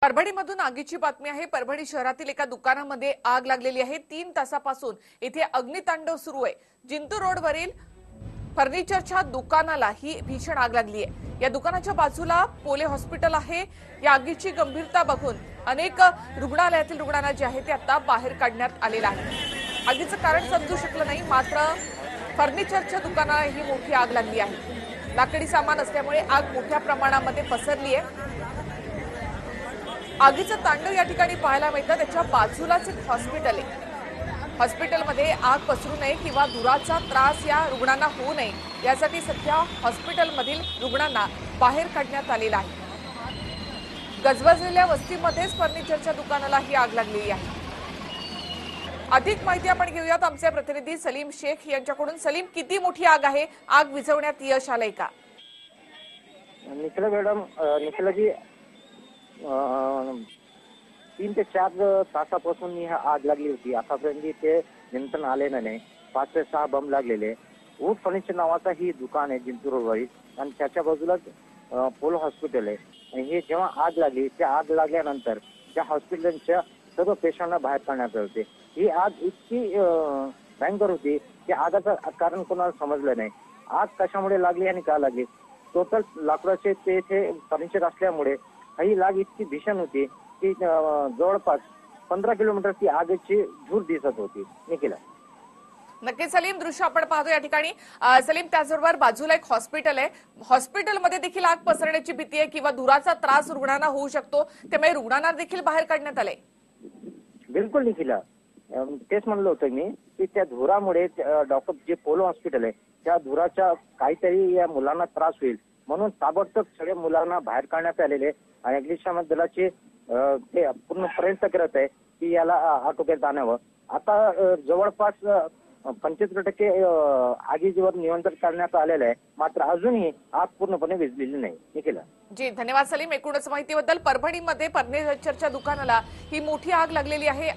परभणीमधून आगीची बातमी आहे। परभणी शहरातील एका दुकानामध्ये आग लागलेली आहे। 3 तासापासून इथे अग्नितांडव सुरू आहे। जिंतूर रोडवरील फर्निचरच्या दुकानाला ही भीषण आग लागली आहे। या दुकानाच्या बाजूला पोले हॉस्पिटल आहे। या आगीची गंभीरता बघून अनेक रुग्णालयातील रुग्णांना जे आहे ते आता बाहेर काढण्यात आलेलं आहे। आगीचं कारण समजू शकलं नाही, मात्र फर्निचरच्या दुकानाला ही मोठी आग लागली आहे। लाकडी सामान असल्यामुळे आग मोठ्या प्रमाणामध्ये पसरली आहे। आगीचं तांडव या ठिकाणी पाहायला मिळतं। त्याच्या बाजूलाच एक हॉस्पिटल आहे। हॉस्पिटलमध्ये आग पसरू नये किंवा धुराचा त्रास या रुग्णांना होऊ नये यासाठी सध्या हॉस्पिटलमधील रुग्णांना बाहेर काढण्यात आलेला आहे। गजबजलेल्या वस्तीमध्येच फर्निचरच्या दुकानाला ही आग लागलेली आहे। अधिक माहिती आपण घेऊयात आमचे प्रतिनिधी सलीम शेख यांच्याकडून। सलीम, किती मोठी आग आहे? आग विझवण्यात यश आलंय का? निखिला मॅडम, निखिला जी 3 ते 4 तासापासून ही आग लागली होती। आतापर्यंत ते नियंत्रण आलेलं नाही। 5 ते 6 बंब लागलेले। वूड फर्निचर नावाचा ही दुकान आहे जिंतूर रोडवरील आणि त्याच्या बाजूलाच पोलो हॉस्पिटल आहे। आणि हे जेव्हा आग लागली, त्या आग लागल्यानंतर त्या हॉस्पिटलच्या सर्व पेशंटना बाहेर काढण्यात आले होते। ही आग इतकी भयंकर होती की आगाचं कारण कोणाला समजलं नाही। आग कशामुळे लागली आणि का लागली? टोटल लाकडाचे ते फर्निचर असल्यामुळे ही लाग इतकी भीषण होती की जवळपास 15 किलोमीटर ती आगीची धूर दिसत होती। निखिला, नक्की सलीम, दृश्य आपण पाहतो या ठिकाणी। सलीम, त्याचबरोबर बाजूला एक हॉस्पिटल आहे। हॉस्पिटलमध्ये देखील आग पसरण्याची भीती आहे किंवा धुराचा त्रास रुग्णांना होऊ शकतो, त्यामुळे रुग्णांना देखील बाहेर काढण्यात आले। बिलकुल निखिला, तेच म्हणलं होतं मी की त्या धुरामुळे डॉक्टर जे पोलो हॉस्पिटल आहे त्या धुराच्या काहीतरी या मुलांना त्रास होईल म्हणून ताबडतोब सगळ्या मुलांना बाहेर काढण्यात आलेले आणि अग्निशमन दलाचे ते पूर्ण प्रयत्न करत आहे की याला आटोक्यात आणावं। आता जवळपास 75% आगीवर नियंत्रण करण्यात आलेलं आहे, मात्र अजूनही आग पूर्णपणे विझलेली नाही। निखिला जी, धन्यवाद सलीम एकूणच माहितीबद्दल। परभणीमध्ये फर्निचरच्या दुकानाला ही मोठी आग लागलेली आहे।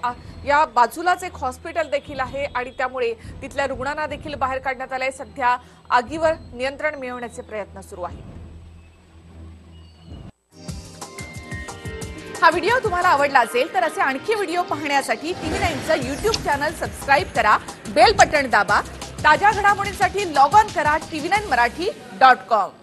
या बाजूलाच एक हॉस्पिटल देखील आहे आणि त्यामुळे तिथल्या रुग्णांना देखील बाहेर काढण्यात आलंय। सध्या आगीवर नियंत्रण मिळवण्याचे प्रयत्न सुरू आहेत। हा व्हिडिओ तुम्हाला आवडला असेल तर असे आणखी व्हिडिओ पाहण्यासाठी TV9चं YouTube चॅनल सबस्क्राईब करा, बेल बटण दाबा। ताज्या घडामोडींसाठी लॉग ऑन करा tv9marathi.com।